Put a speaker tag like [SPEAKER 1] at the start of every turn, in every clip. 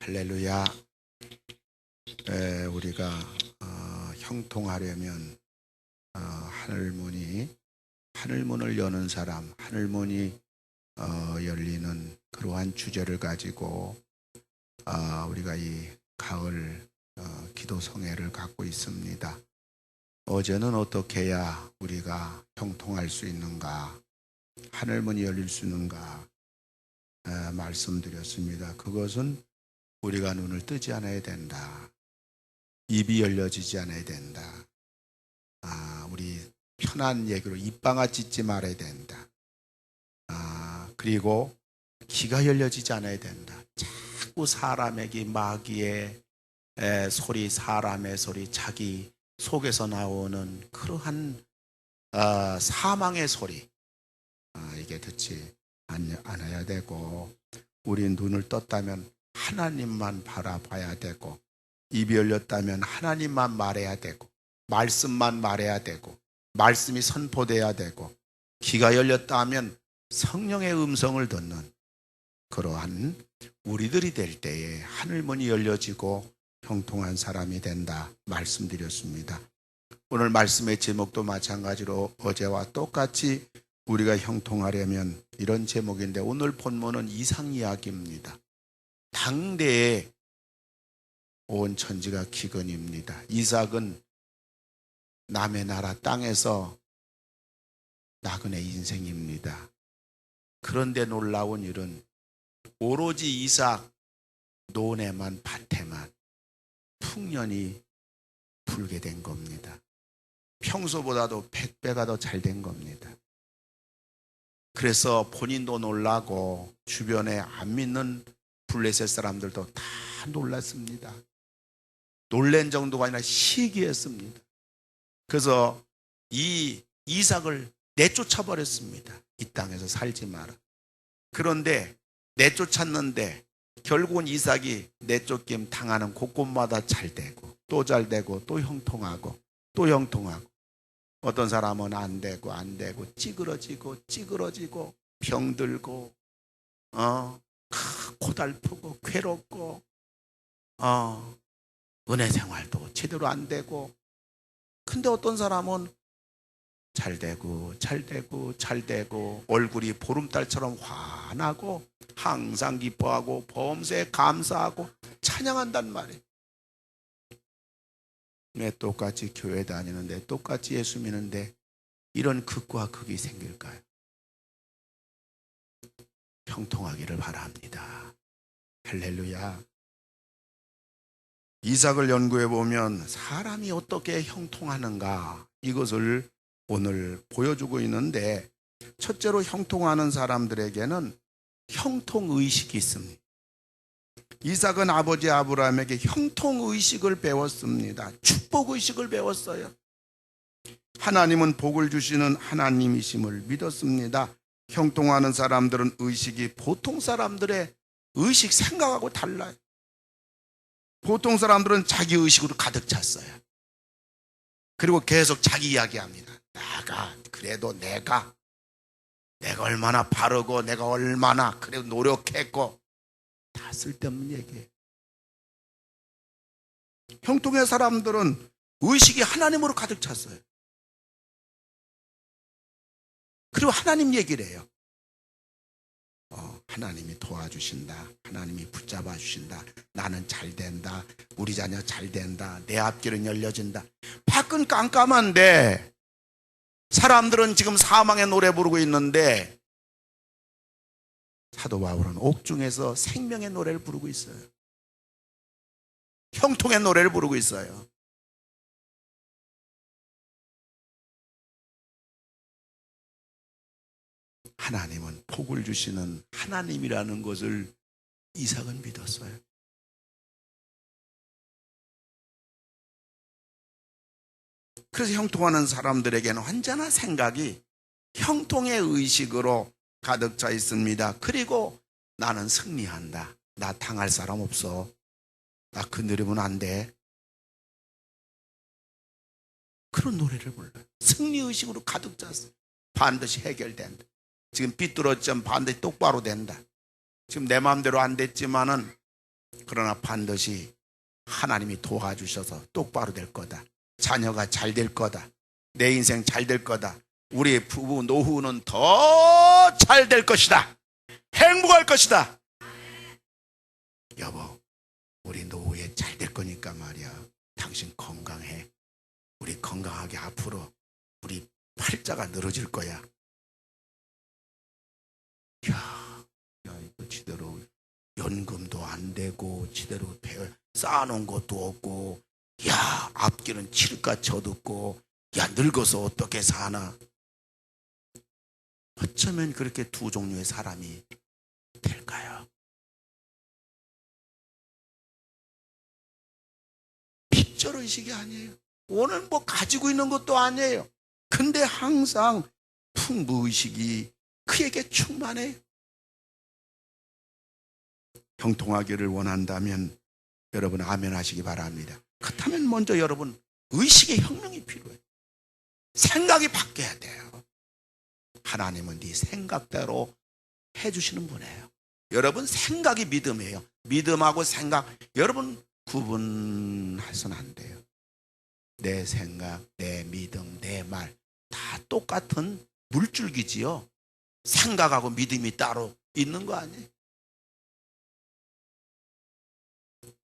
[SPEAKER 1] 할렐루야. 우리가 형통하려면 하늘문을 여는 사람, 하늘문이 열리는 그러한 주제를 가지고 우리가 이 가을 기도성회를 갖고 있습니다. 어제는 어떻게 해야 우리가 형통할 수 있는가, 하늘문이 열릴 수 있는가 말씀드렸습니다. 그것은 우리가 눈을 뜨지 않아야 된다. 입이 열려지지 않아야 된다. 우리 편한 얘기로 입방아 찢지 말아야 된다. 그리고 귀가 열려지지 않아야 된다. 자꾸 사람에게 마귀의 소리, 사람의 소리, 자기 속에서 나오는 그러한 사망의 소리, 이게 듣지 않아야 되고, 우리 눈을 떴다면 하나님만 바라봐야 되고, 입이 열렸다면 하나님만 말해야 되고, 말씀만 말해야 되고, 말씀이 선포돼야 되고, 귀가 열렸다면 성령의 음성을 듣는 그러한 우리들이 될 때에 하늘문이 열려지고 형통한 사람이 된다 말씀드렸습니다. 오늘 말씀의 제목도 마찬가지로 어제와 똑같이 우리가 형통하려면 이런 제목인데, 오늘 본문은 이삭 이야기입니다. 당대에 온 천지가 기근입니다. 이삭은 남의 나라 땅에서 나그네 인생입니다. 그런데 놀라운 일은 오로지 이삭 논에만, 밭에만 풍년이 불게 된 겁니다. 평소보다도 100배가 더 잘 된 겁니다. 그래서 본인도 놀라고 주변에 안 믿는 블레셋 사람들도 다 놀랐습니다. 놀란 정도가 아니라 시기했습니다. 그래서 이 이삭을 내쫓아 버렸습니다. 이 땅에서 살지 마라. 그런데 내쫓았는데 결국은 이삭이 내쫓김 당하는 곳곳마다 잘 되고, 또 잘 되고, 또 형통하고, 또 형통하고, 어떤 사람은 안 되고 찌그러지고 병들고 고달프고 괴롭고 은혜 생활도 제대로 안 되고. 근데 어떤 사람은 잘 되고 얼굴이 보름달처럼 환하고 항상 기뻐하고 범사에 감사하고 찬양한단 말이에요. 왜 똑같이 교회 다니는데, 똑같이 예수 믿는데 이런 극과 극이 생길까요? 형통하기를 바랍니다. 할렐루야. 이삭을 연구해 보면 사람이 어떻게 형통하는가, 이것을 오늘 보여주고 있는데, 첫째로 형통하는 사람들에게는 형통의식이 있습니다. 이삭은 아버지 아브라함에게 형통의식을 배웠습니다. 축복의식을 배웠어요. 하나님은 복을 주시는 하나님이심을 믿었습니다. 형통하는 사람들은 의식이 보통 사람들의 의식, 생각하고 달라요. 보통 사람들은 자기 의식으로 가득 찼어요. 그리고 계속 자기 이야기합니다. 내가 얼마나 바르고, 내가 얼마나 그래도 노력했고, 다 쓸데없는 얘기예요. 형통의 사람들은 의식이 하나님으로 가득 찼어요. 그리고 하나님 얘기를 해요. 하나님이 도와주신다, 하나님이 붙잡아 주신다, 나는 잘 된다, 우리 자녀 잘 된다, 내 앞길은 열려진다. 밖은 깜깜한데 사람들은 지금 사망의 노래 부르고 있는데, 사도 바울은 옥중에서 생명의 노래를 부르고 있어요. 형통의 노래를 부르고 있어요. 하나님은 복을 주시는 하나님이라는 것을 이삭은 믿었어요. 그래서 형통하는 사람들에게는 언제나 생각이 형통의 의식으로 가득 차 있습니다. 그리고 나는 승리한다, 나 당할 사람 없어, 나 건드리면 안 돼, 그런 노래를 불러요. 승리의식으로 가득 찼어요. 반드시 해결된다. 지금 삐뚤어졌지만 반드시 똑바로 된다. 지금 내 마음대로 안 됐지만은 그러나 반드시 하나님이 도와주셔서 똑바로 될 거다. 자녀가 잘 될 거다. 내 인생 잘 될 거다. 우리의 부부 노후는 더 잘 될 것이다. 행복할 것이다. 여보, 우리 노후에 잘 될 거니까 말이야. 당신 건강해. 우리 건강하게 앞으로 우리 팔자가 늘어질 거야. 야, 이거 제대로 연금도 안 되고 제대로 쌓아놓은 것도 없고, 야, 앞길은 칠까 쳐듣고, 야, 늙어서 어떻게 사나. 어쩌면 그렇게 두 종류의 사람이 될까요? 빚절의식이 아니에요. 오늘 뭐 가지고 있는 것도 아니에요. 근데 항상 풍부의식이 그에게 충만해요. 형통하기를 원한다면 여러분 아멘 하시기 바랍니다. 그렇다면 먼저 여러분 의식의 혁명이 필요해요. 생각이 바뀌어야 돼요. 하나님은 네 생각대로 해주시는 분이에요. 여러분 생각이 믿음이에요. 믿음하고 생각 여러분 구분해서는 안 돼요. 내 생각, 내 믿음, 내 말 다 똑같은 물줄기지요. 생각하고 믿음이 따로 있는 거 아니에요?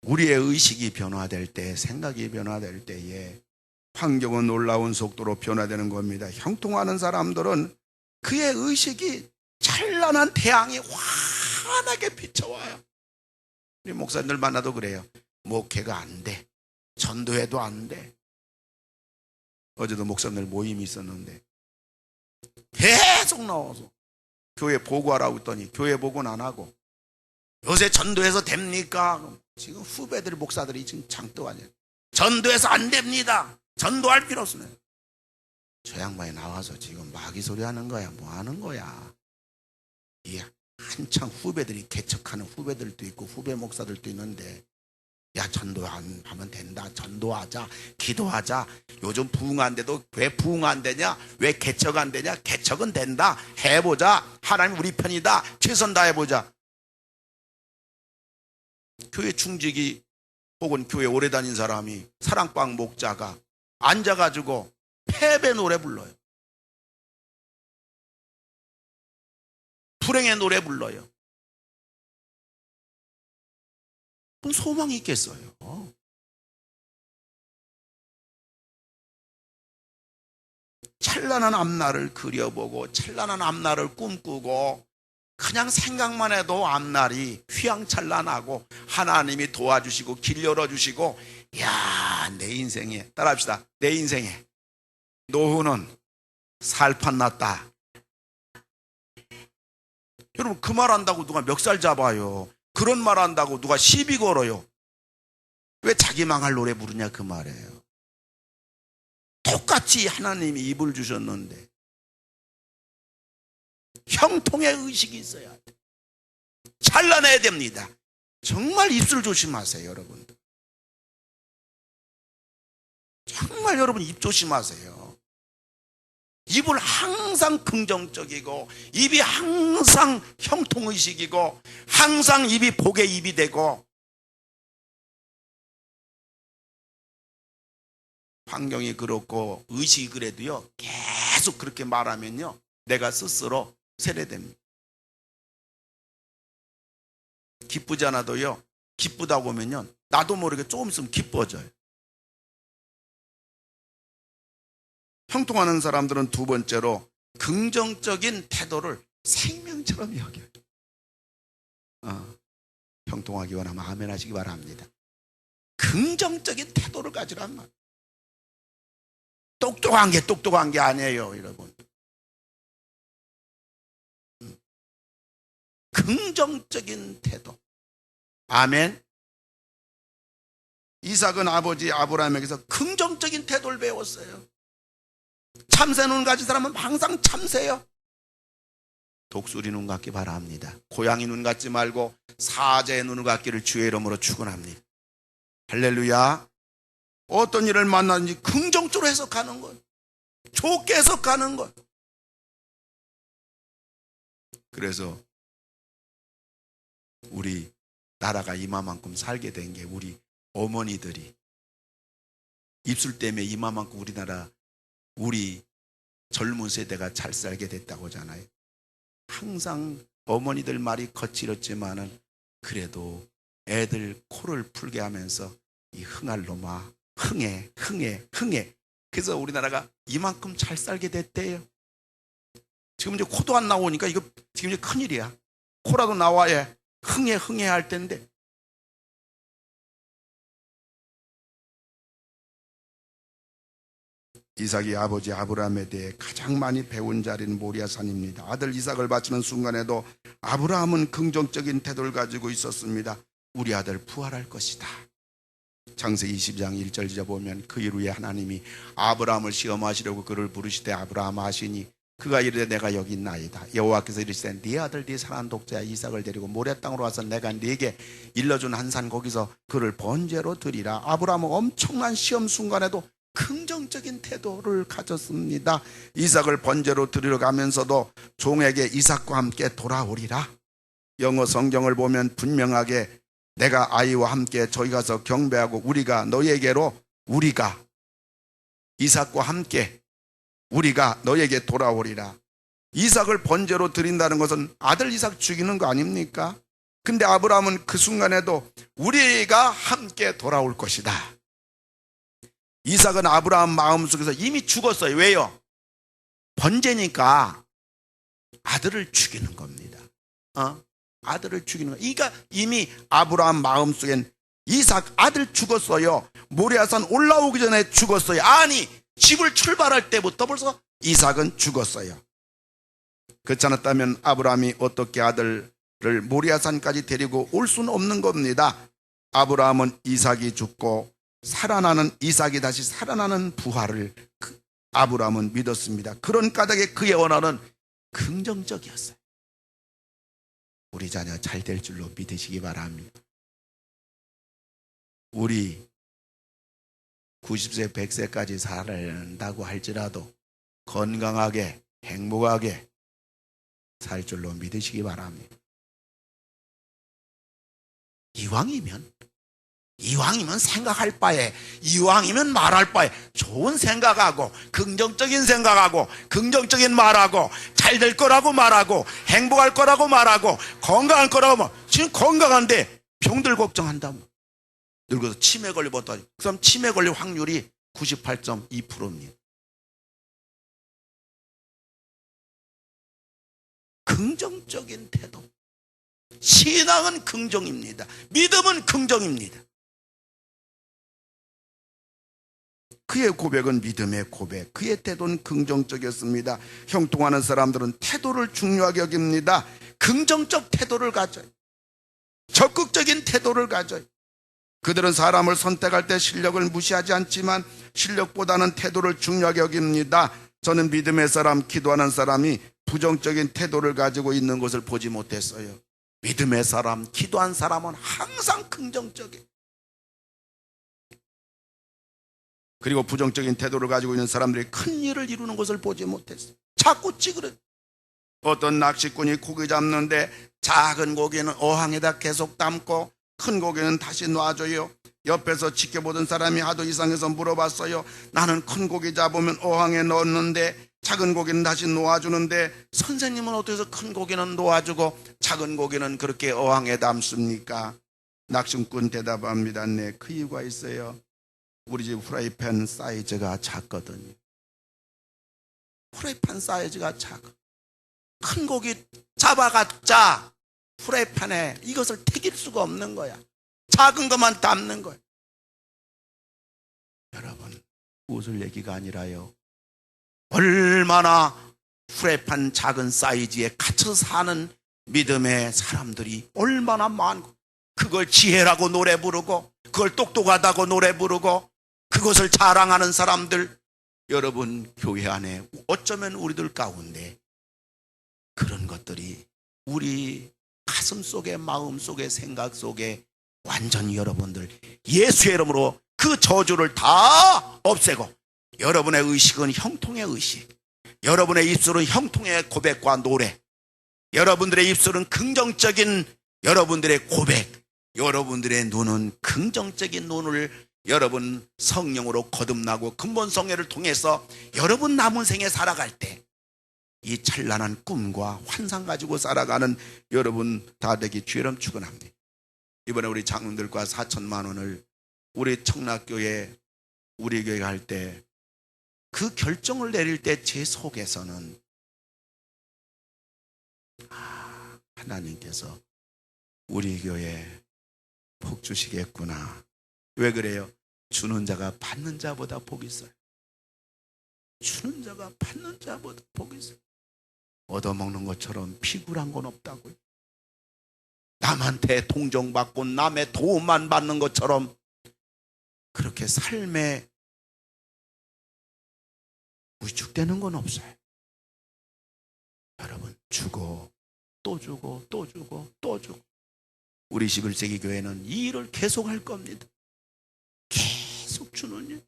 [SPEAKER 1] 우리의 의식이 변화될 때, 생각이 변화될 때에 환경은 놀라운 속도로 변화되는 겁니다. 형통하는 사람들은 그의 의식이 찬란한 태양이 환하게 비춰와요. 우리 목사님들 만나도 그래요. 목회가 안 돼. 전도해도 안 돼. 어제도 목사님들 모임이 있었는데 계속 나와서 교회 보고하라고 했더니 교회 보고는 안 하고, 요새 전도해서 됩니까? 지금 후배들 목사들이 지금 장떠 아니에요. 전도해서 안 됩니다. 전도할 필요 없으면. 저 양반이 나와서 지금 마귀 소리 하는 거야. 뭐 하는 거야? 이 한창 후배들이 개척하는 후배들도 있고 후배 목사들도 있는데, 야, 전도 안 하면 된다. 전도하자. 기도하자. 요즘 부흥 안 돼도 왜 부흥 안 되냐? 왜 개척 안 되냐? 개척은 된다. 해보자. 하나님 우리 편이다. 최선 다해보자. 교회 충직이 혹은 교회 오래 다닌 사람이 사랑방 목자가 앉아가지고 패배 노래 불러요. 불행의 노래 불러요. 무슨 소망이 있겠어요? 찬란한 앞날을 그려보고 찬란한 앞날을 꿈꾸고 그냥 생각만 해도 앞날이 휘황찬란하고 하나님이 도와주시고 길 열어주시고, 야, 내 인생에, 따라합시다. 내 인생에 노후는 살판 났다. 여러분 그 말 한다고 누가 멱살 잡아요? 그런 말 한다고 누가 시비 걸어요? 왜 자기 망할 노래 부르냐 그 말이에요. 똑같이 하나님이 입을 주셨는데 형통의 의식이 있어야 돼. 찬란해야 됩니다. 정말 입술 조심하세요, 여러분들. 정말 여러분 입 조심하세요. 입을 항상 긍정적이고 입이 항상 형통의식이고 항상 입이 복의 입이 되고, 환경이 그렇고 의식이 그래도요 계속 그렇게 말하면요 내가 스스로 세뇌됩니다. 기쁘지 않아도요 기쁘다고 하면요 나도 모르게 조금 있으면 기뻐져요. 형통하는 사람들은 두 번째로 긍정적인 태도를 생명처럼 여겨요. 형통하기 원하면 아멘 하시기 바랍니다. 긍정적인 태도를 가지란 말. 똑똑한 게 아니에요, 여러분. 긍정적인 태도. 아멘. 이삭은 아버지 아브라함에게서 긍정적인 태도를 배웠어요. 참새 눈 가진 사람은 항상 참새요. 독수리 눈 같기 바랍니다. 고양이 눈 같지 말고 사자의 눈을 갖기를 주의 이름으로 축원합니다. 할렐루야. 어떤 일을 만나든지 긍정적으로 해석하는 것, 좋게 해석하는 것. 그래서 우리 나라가 이마만큼 살게 된 게 우리 어머니들이 입술 때문에 이마만큼 우리나라 우리 젊은 세대가 잘 살게 됐다고 하잖아요. 항상 어머니들 말이 거칠었지만은 그래도 애들 코를 풀게 하면서 이 흥할 놈아 흥해. 그래서 우리나라가 이만큼 잘 살게 됐대요. 지금 이제 코도 안 나오니까 이거 지금 이제 큰일이야. 코라도 나와야 흥해 할 텐데. 이삭이 아버지 아브라함에 대해 가장 많이 배운 자리는 모리아산입니다. 아들 이삭을 바치는 순간에도 아브라함은 긍정적인 태도를 가지고 있었습니다. 우리 아들 부활할 것이다. 창세기 22장 1절 지자 보면 그 이후에 하나님이 아브라함을 시험하시려고 그를 부르시되 아브라함 하시니 그가 이르되 내가 여기 있나이다. 여호와께서 이르시되 네 아들 네 사랑하는 독자 이삭을 데리고 모리아 땅으로 와서 내가 네게 일러준 한 산 거기서 그를 번제로 드리라. 아브라함은 엄청난 시험 순간에도 긍정적인 태도를 가졌습니다. 이삭을 번제로 드리러 가면서도 종에게 이삭과 함께 돌아오리라. 영어 성경을 보면 분명하게 내가 아이와 함께 저기 가서 경배하고 우리가 너에게로 우리가 이삭과 함께 우리가 너에게 돌아오리라. 이삭을 번제로 드린다는 것은 아들 이삭 죽이는 거 아닙니까? 근데 아브라함은 그 순간에도 우리가 함께 돌아올 것이다. 이삭은 아브라함 마음속에서 이미 죽었어요. 왜요? 번제니까 아들을 죽이는 겁니다. 아들을 죽이는 거. 그러니까 이미 아브라함 마음속엔 이삭 아들 죽었어요. 모리아산 올라오기 전에 죽었어요. 아니 집을 출발할 때부터 벌써 이삭은 죽었어요. 그렇지 않았다면 아브라함이 어떻게 아들을 모리아산까지 데리고 올 수는 없는 겁니다. 아브라함은 이삭이 죽고 살아나는 이삭이 다시 살아나는 부활을 아브라함은 믿었습니다. 그런 까닭에 그의 언어는 긍정적이었어요. 우리 자녀 잘 될 줄로 믿으시기 바랍니다. 우리 90세 100세까지 살아낸다고 할지라도 건강하게 행복하게 살 줄로 믿으시기 바랍니다. 이왕이면 생각할 바에, 이왕이면 말할 바에 좋은 생각하고 긍정적인 생각하고 긍정적인 말하고 잘 될 거라고 말하고 행복할 거라고 말하고 건강할 거라고 말. 지금 건강한데 병들 걱정한다면 늙어서 치매 걸리겠다. 그럼 치매 걸릴 확률이 98.2%입니다. 긍정적인 태도. 신앙은 긍정입니다. 믿음은 긍정입니다. 그의 고백은 믿음의 고백, 그의 태도는 긍정적이었습니다. 형통하는 사람들은 태도를 중요하게 여깁니다. 긍정적 태도를 가져요. 적극적인 태도를 가져요. 그들은 사람을 선택할 때 실력을 무시하지 않지만 실력보다는 태도를 중요하게 여깁니다. 저는 믿음의 사람, 기도하는 사람이 부정적인 태도를 가지고 있는 것을 보지 못했어요. 믿음의 사람, 기도한 사람은 항상 긍정적이에요. 그리고 부정적인 태도를 가지고 있는 사람들이 큰 일을 이루는 것을 보지 못했어요. 자꾸 찌그러. 어떤 낚시꾼이 고기 잡는데 작은 고기는 어항에다 계속 담고 큰 고기는 다시 놔줘요. 옆에서 지켜보던 사람이 하도 이상해서 물어봤어요. 나는 큰 고기 잡으면 어항에 넣었는데 작은 고기는 다시 놓아주는데 선생님은 어떻게 해서 큰 고기는 놓아주고 작은 고기는 그렇게 어항에 담습니까? 낚시꾼 대답합니다. 네, 그 이유가 있어요. 우리 집 프라이팬 사이즈가 작거든요. 프라이팬 사이즈가 작아. 큰 고기 잡아갔자 프라이팬에 이것을 튀길 수가 없는 거야. 작은 것만 담는 거야. 여러분, 웃을 얘기가 아니라요. 얼마나 프라이팬 작은 사이즈에 갇혀 사는 믿음의 사람들이 얼마나 많고, 그걸 지혜라고 노래 부르고 그걸 똑똑하다고 노래 부르고 그것을 자랑하는 사람들. 여러분, 교회 안에 어쩌면 우리들 가운데 그런 것들이 우리 가슴 속에, 마음 속에, 생각 속에 완전히 여러분들 예수의 이름으로 그 저주를 다 없애고 여러분의 의식은 형통의 의식, 여러분의 입술은 형통의 고백과 노래, 여러분들의 입술은 긍정적인 여러분들의 고백, 여러분들의 눈은 긍정적인 눈을 여러분 성령으로 거듭나고 근본 성회를 통해서 여러분 남은 생에 살아갈 때 이 찬란한 꿈과 환상 가지고 살아가는 여러분 다 되기 주의를 축원합니다. 이번에 우리 장로들과 4천만 원을 우리 청락교회 우리 교회 할 때 그 결정을 내릴 때 제 속에서는 하나님께서 우리 교회에 복 주시겠구나. 왜 그래요? 주는 자가 받는 자보다 복이 있어요. 주는 자가 받는 자보다 복이 있어요. 얻어먹는 것처럼 피굴한 건 없다고요. 남한테 동정받고 남의 도움만 받는 것처럼 그렇게 삶에 위축되는 건 없어요. 여러분, 주고 또 주고 또 주고 또 주고. 우리 21세기 교회는 이 일을 계속 할 겁니다. 계속 주는 일.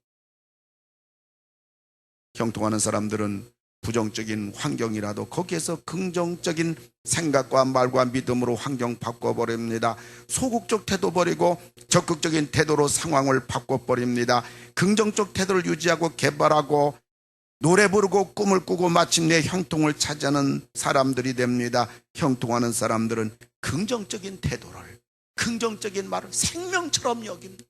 [SPEAKER 1] 형통하는 사람들은 부정적인 환경이라도 거기에서 긍정적인 생각과 말과 믿음으로 환경 바꿔버립니다. 소극적 태도 버리고 적극적인 태도로 상황을 바꿔버립니다. 긍정적 태도를 유지하고 개발하고 노래 부르고 꿈을 꾸고 마침내 형통을 찾아는 사람들이 됩니다. 형통하는 사람들은 긍정적인 태도를, 긍정적인 말을 생명처럼 여깁니다.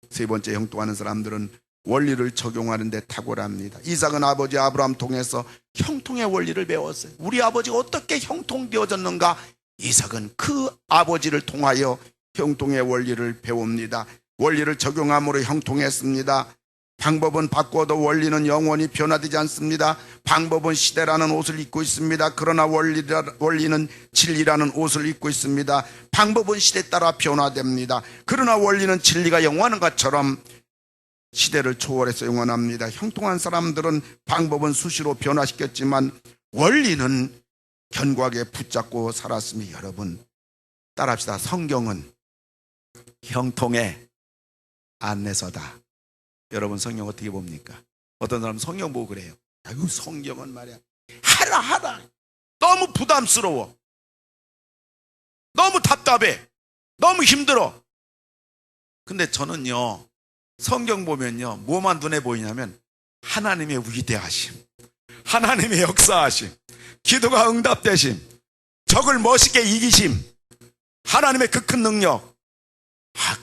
[SPEAKER 1] 세 번째, 형통하는 사람들은 원리를 적용하는 데 탁월합니다. 이삭은 아버지 아브라함 통해서 형통의 원리를 배웠어요. 우리 아버지가 어떻게 형통되어졌는가? 이삭은 그 아버지를 통하여 형통의 원리를 배웁니다. 원리를 적용함으로 형통했습니다. 방법은 바꿔도 원리는 영원히 변화되지 않습니다. 방법은 시대라는 옷을 입고 있습니다. 그러나 원리는 진리라는 옷을 입고 있습니다. 방법은 시대에 따라 변화됩니다. 그러나 원리는 진리가 영원한 것처럼 시대를 초월해서 영원합니다. 형통한 사람들은 방법은 수시로 변화시켰지만 원리는 견고하게 붙잡고 살았으니 여러분 따라합시다. 성경은 형통의 안내서다. 여러분 성경 어떻게 봅니까? 어떤 사람은 성경 보고 그래요. 아이고 성경은 말이야 하라 너무 부담스러워, 너무 답답해, 너무 힘들어. 근데 저는요 성경 보면요 뭐만 눈에 보이냐면 하나님의 위대하심, 하나님의 역사하심, 기도가 응답되심, 적을 멋있게 이기심, 하나님의 그 큰 능력.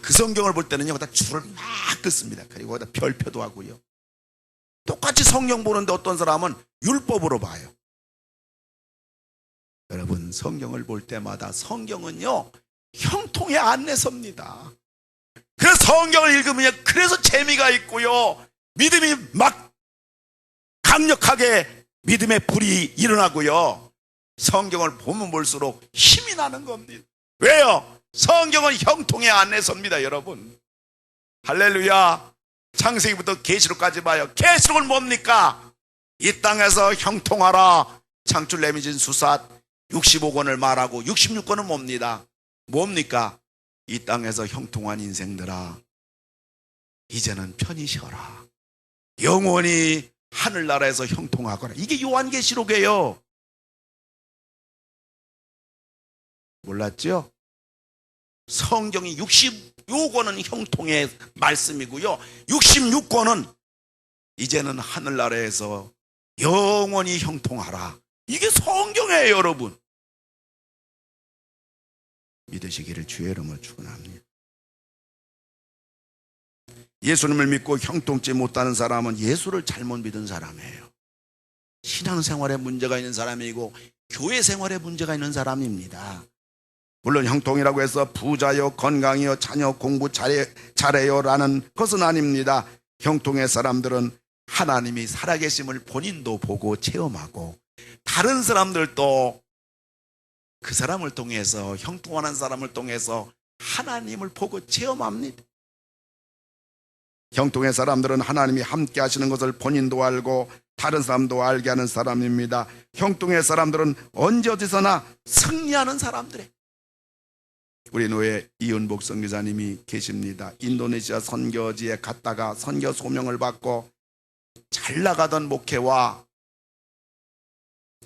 [SPEAKER 1] 그 성경을 볼 때는요 거기다 줄을 막 긋습니다. 그리고 거기다 별표도 하고요. 똑같이 성경 보는데 어떤 사람은 율법으로 봐요. 여러분 성경을 볼 때마다 성경은요 형통의 안내서입니다. 그래서 성경을 읽으면 그래서 재미가 있고요 믿음이 막 강력하게 믿음의 불이 일어나고요 성경을 보면 볼수록 힘이 나는 겁니다. 왜요? 성경은 형통의 안내서입니다. 여러분 할렐루야. 창세기부터 계시록까지 봐요. 계시록은 뭡니까? 이 땅에서 형통하라. 창출 레미진 수사 65권을 말하고 66권은 뭡니까? 이 땅에서 형통한 인생들아 이제는 편히 쉬어라. 영원히 하늘나라에서 형통하거라. 이게 요한계시록이에요. 몰랐죠? 성경이 65권은 형통의 말씀이고요 66권은 이제는 하늘나라에서 영원히 형통하라. 이게 성경이에요. 여러분 믿으시기를 주의 이름으로 축원합니다. 예수님을 믿고 형통치 못하는 사람은 예수를 잘못 믿은 사람이에요. 신앙생활에 문제가 있는 사람이고 교회 생활에 문제가 있는 사람입니다. 물론 형통이라고 해서 부자요 건강이요 자녀 공부 잘해요 라는 것은 아닙니다. 형통의 사람들은 하나님이 살아계심을 본인도 보고 체험하고 다른 사람들도 그 사람을 통해서 형통한 사람을 통해서 하나님을 보고 체험합니다. 형통의 사람들은 하나님이 함께 하시는 것을 본인도 알고 다른 사람도 알게 하는 사람입니다. 형통의 사람들은 언제 어디서나 승리하는 사람들이에요. 우리 노예 이은복 선교사님이 계십니다. 인도네시아 선교지에 갔다가 선교 소명을 받고 잘 나가던 목회와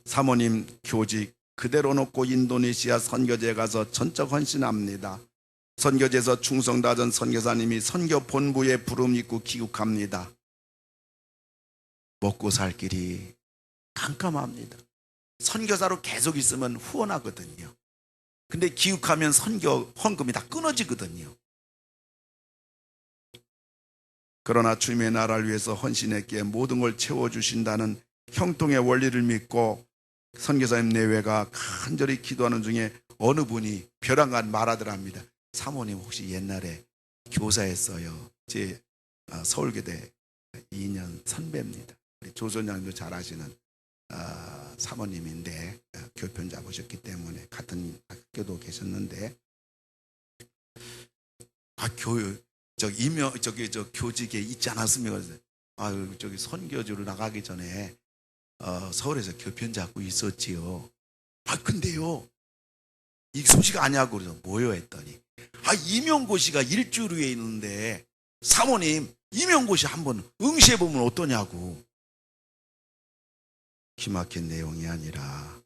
[SPEAKER 1] 사모님 교직 그대로 놓고 인도네시아 선교지에 가서 전적 헌신합니다. 선교지에서 충성다전 선교사님이 선교 본부에 부름 있고 귀국합니다. 먹고 살 길이 깜깜합니다. 선교사로 계속 있으면 후원하거든요. 근데 귀국하면 선교 헌금이 다 끊어지거든요. 그러나 주님의 나라를 위해서 헌신했기에 모든 걸 채워주신다는 형통의 원리를 믿고 선교사님 내외가 간절히 기도하는 중에 어느 분이 벼랑간 말하더랍니다. 사모님 혹시 옛날에 교사했어요. 제 서울교대 2년 선배입니다. 조선장도 잘 아시는 사모님인데 교편 잡으셨기 때문에 같은 학교도 계셨는데 교직에 있지 않았습니까? 저기 선교주로 나가기 전에 서울에서 교편 잡고 있었지요. 근데요 이 소식 아냐고 그래서 뭐요 했더니 이명고 씨가 일주일 후에 있는데 사모님 이명고 씨 한번 응시해보면 어떠냐고. 기막힌 내용이 아니라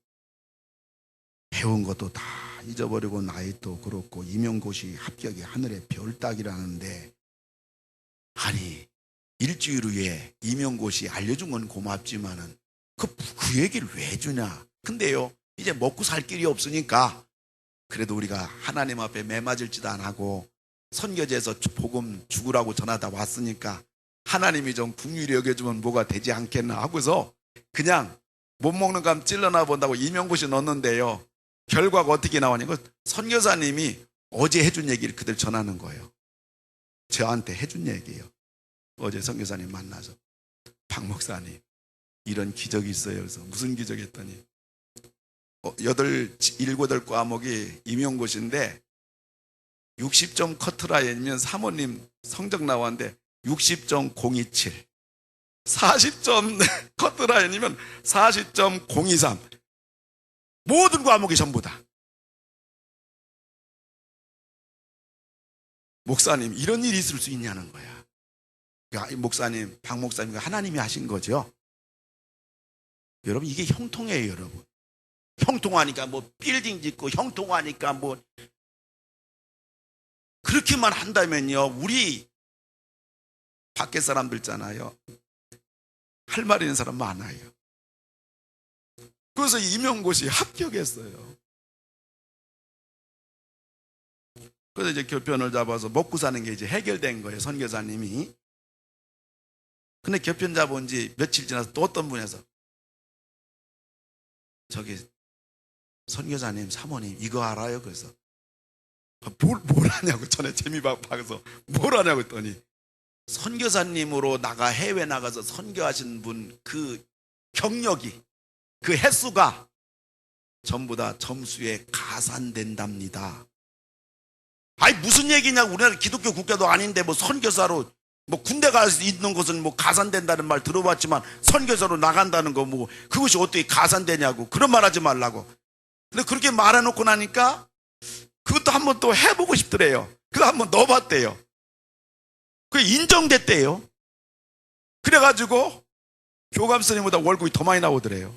[SPEAKER 1] 배운 것도 다 잊어버리고 나이도 그렇고 이명고 씨 합격이 하늘의 별 따기라는데 아니 일주일 후에 이명고 씨 알려준 건 고맙지만은 그 얘기를 왜 주냐. 근데요 이제 먹고 살 길이 없으니까 그래도 우리가 하나님 앞에 매맞을 짓 안 하고 선교지에서 복음 죽으라고 전하다 왔으니까 하나님이 좀 긍휼히 여겨주면 뭐가 되지 않겠나 하고서 그냥 못 먹는 감 찔러나 본다고 이명고 씨 넣었는데요. 결과가 어떻게 나오냐면 선교사님이 어제 해준 얘기를 그들 전하는 거예요. 저한테 해준 얘기예요. 어제 선교사님 만나서 박 목사님 이런 기적이 있어요. 그래서 무슨 기적 했더니 7 과목이 임용고시인데 60점 커트라인이면 사모님 성적 나왔는데 60.027 40점 커트라인이면 40.023 모든 과목이 전부 다. 목사님 이런 일이 있을 수 있냐는 거야. 목사님 박 목사님 하나님이 하신 거죠. 여러분 이게 형통이에요. 여러분 형통하니까 뭐 빌딩 짓고 형통하니까 뭐 그렇게만 한다면요 우리 밖에 사람들 있잖아요 할 말 있는 사람 많아요. 그래서 임용고시 합격했어요. 그래서 이제 교편을 잡아서 먹고 사는 게 이제 해결된 거예요. 선교사님이. 근데 교편 잡은 지 며칠 지나서 또 어떤 분에서 저기 선교사님 사모님 이거 알아요? 그래서 뭘 하냐고 전에 재미박박해서 뭘 하냐고 했더니 선교사님으로 해외 나가서 선교하신 분 그 경력이 그 횟수가 전부 다 점수에 가산된답니다. 무슨 얘기냐고. 우리나라 기독교 국가도 아닌데 뭐 선교사로 뭐 군대 가서 있는 것은 뭐 가산된다는 말 들어봤지만 선교사로 나간다는 거 뭐 그것이 어떻게 가산되냐고. 그런 말 하지 말라고. 근데 그렇게 말해놓고 나니까 그것도 한번 또 해보고 싶더래요. 그거 한번 넣어봤대요. 그게 인정됐대요. 그래가지고 교감스님보다 월급이 더 많이 나오더래요.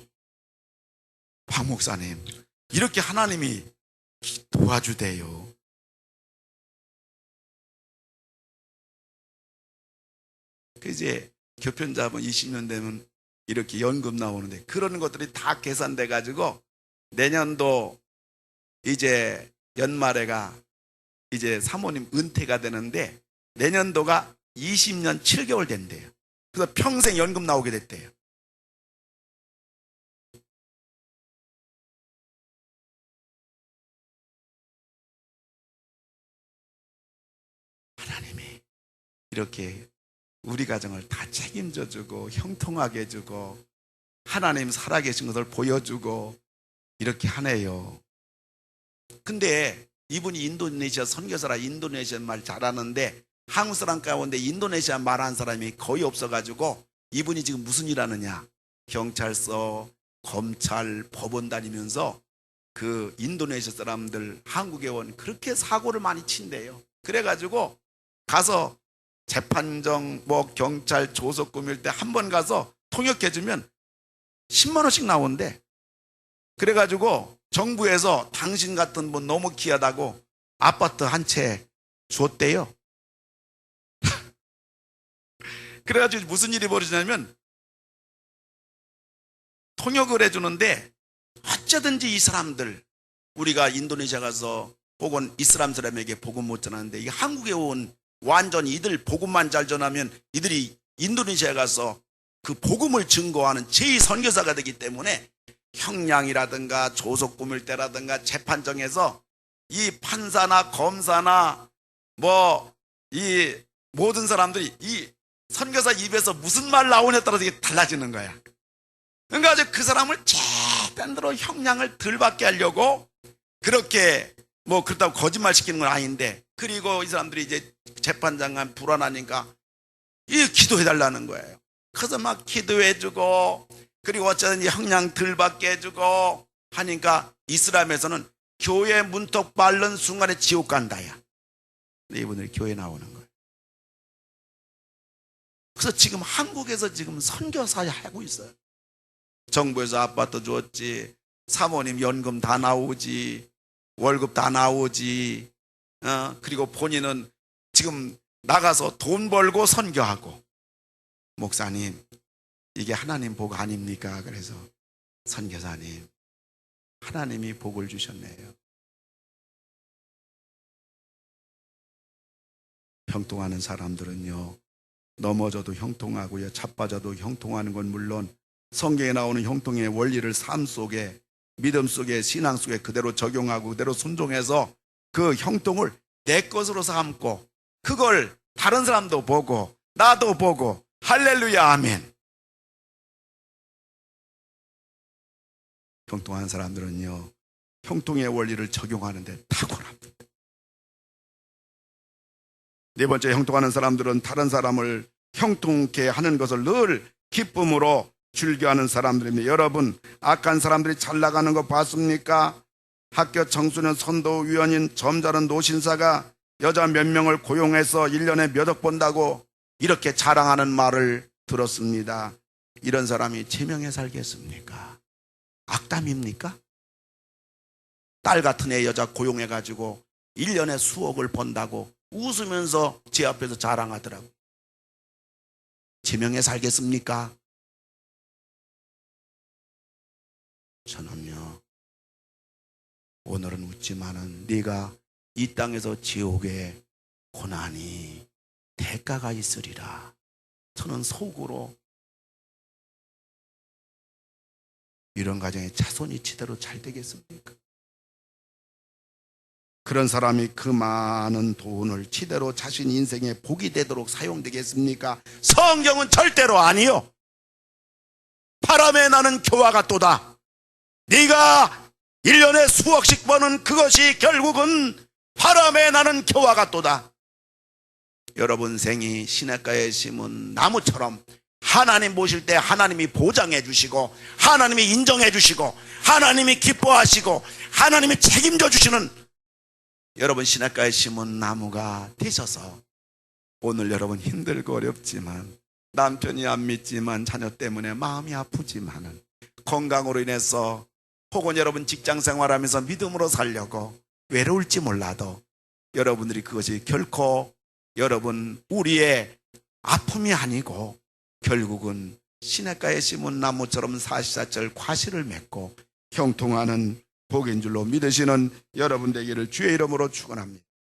[SPEAKER 1] 박 목사님 이렇게 하나님이 도와주대요. 그 이제 교편 잡은 20년 되면 이렇게 연금 나오는데 그런 것들이 다 계산돼 가지고 내년도 이제 연말에가 이제 사모님 은퇴가 되는데 내년도가 20년 7개월 된대요. 그래서 평생 연금 나오게 됐대요. 하나님이 이렇게 우리 가정을 다 책임져 주고 형통하게 해주고 하나님 살아계신 것을 보여주고 이렇게 하네요. 근데 이분이 인도네시아 선교사라 인도네시아 말 잘하는데 한국 사람 가운데 인도네시아 말하는 사람이 거의 없어가지고 이분이 지금 무슨 일 하느냐, 경찰서, 검찰, 법원 다니면서 그 인도네시아 사람들 한국에 온 그렇게 사고를 많이 친대요. 그래가지고 가서 재판정 뭐 경찰 조속 꾸밀 때 한 번 가서 통역해주면 10만 원씩 나오는데 그래가지고 정부에서 당신 같은 분 너무 귀하다고 아파트 한 채 줬대요. 그래가지고 무슨 일이 벌어지냐면 통역을 해주는데 어쩌든지 이 사람들, 우리가 인도네시아 가서 혹은 이슬람 사람에게 복음 못 전하는데 이 한국에 온 완전히 이들 복음만 잘 전하면 이들이 인도네시아 가서 그 복음을 증거하는 제2선교사가 되기 때문에 형량이라든가 조속 꾸밀 때라든가 재판정에서 이 판사나 검사나 뭐 이 모든 사람들이 이 선교사 입에서 무슨 말 나오냐에 따라서 이게 달라지는 거야. 그러니까 그 사람을 제대로 형량을 덜 받게 하려고 그렇게 뭐 그렇다고 거짓말 시키는 건 아닌데, 그리고 이 사람들이 이제 재판장관 불안하니까 이 기도해 달라는 거예요. 그래서 막 기도해주고, 그리고 어쩌든 형량 덜 받게 해주고 하니까 이슬람에서는 교회 문턱 밟는 순간에 지옥 간다야. 근데 이분들이 교회 나오는 거예요. 그래서 지금 한국에서 지금 선교사 하고 있어요. 정부에서 아파트 줬지, 사모님 연금 다 나오지, 월급 다 나오지, 그리고 본인은 지금 나가서 돈 벌고 선교하고. 목사님, 이게 하나님 복 아닙니까? 그래서 선교사님, 하나님이 복을 주셨네요. 형통하는 사람들은요, 넘어져도 형통하고요, 자빠져도 형통하는 건 물론 성경에 나오는 형통의 원리를 삶 속에, 믿음 속에, 신앙 속에 그대로 적용하고 그대로 순종해서 그 형통을 내 것으로 삼고 그걸 다른 사람도 보고 나도 보고, 할렐루야, 아멘. 형통한 사람들은요, 형통의 원리를 적용하는데 탁월합니다. 네 번째, 형통하는 사람들은 다른 사람을 형통케 하는 것을 늘 기쁨으로 즐겨하는 사람들입니다. 여러분, 악한 사람들이 잘 나가는 거 봤습니까? 학교 청소년 선도위원인 점잖은 노신사가 여자 몇 명을 고용해서 1년에 몇 억 번다고 이렇게 자랑하는 말을 들었습니다. 이런 사람이 제명에 살겠습니까? 악담입니까? 딸 같은 애 여자 고용해가지고 1년에 수억을 번다고 웃으면서 제 앞에서 자랑하더라고. 제명에 살겠습니까? 저는요, 오늘은 웃지만은 네가 이 땅에서 지옥에 고난이 대가가 있으리라. 저는 속으로 이런 가정에 자손이 제대로 잘 되겠습니까? 그런 사람이 그 많은 돈을 제대로 자신 인생에 복이 되도록 사용되겠습니까? 성경은 절대로 아니요. 바람에 나는 교와 같도다. 네가 1년에 수억씩 버는 그것이 결국은 바람에 나는 교와 같도다. 여러분 생이 시냇가에 심은 나무처럼 하나님 보실 때 하나님이 보장해 주시고, 하나님이 인정해 주시고, 하나님이 기뻐하시고, 하나님이 책임져 주시는 여러분 시냇가에 심은 나무가 되셔서, 오늘 여러분 힘들고 어렵지만, 남편이 안 믿지만, 자녀 때문에 마음이 아프지만은, 건강으로 인해서 혹은 여러분 직장 생활하면서 믿음으로 살려고 외로울지 몰라도 여러분들이 그것이 결코 여러분 우리의 아픔이 아니고 결국은 시냇가에 심은 나무처럼 사시사철 과실을 맺고 형통하는 복인 줄로 믿으시는 여러분 되기를 주의 이름으로 축원합니다.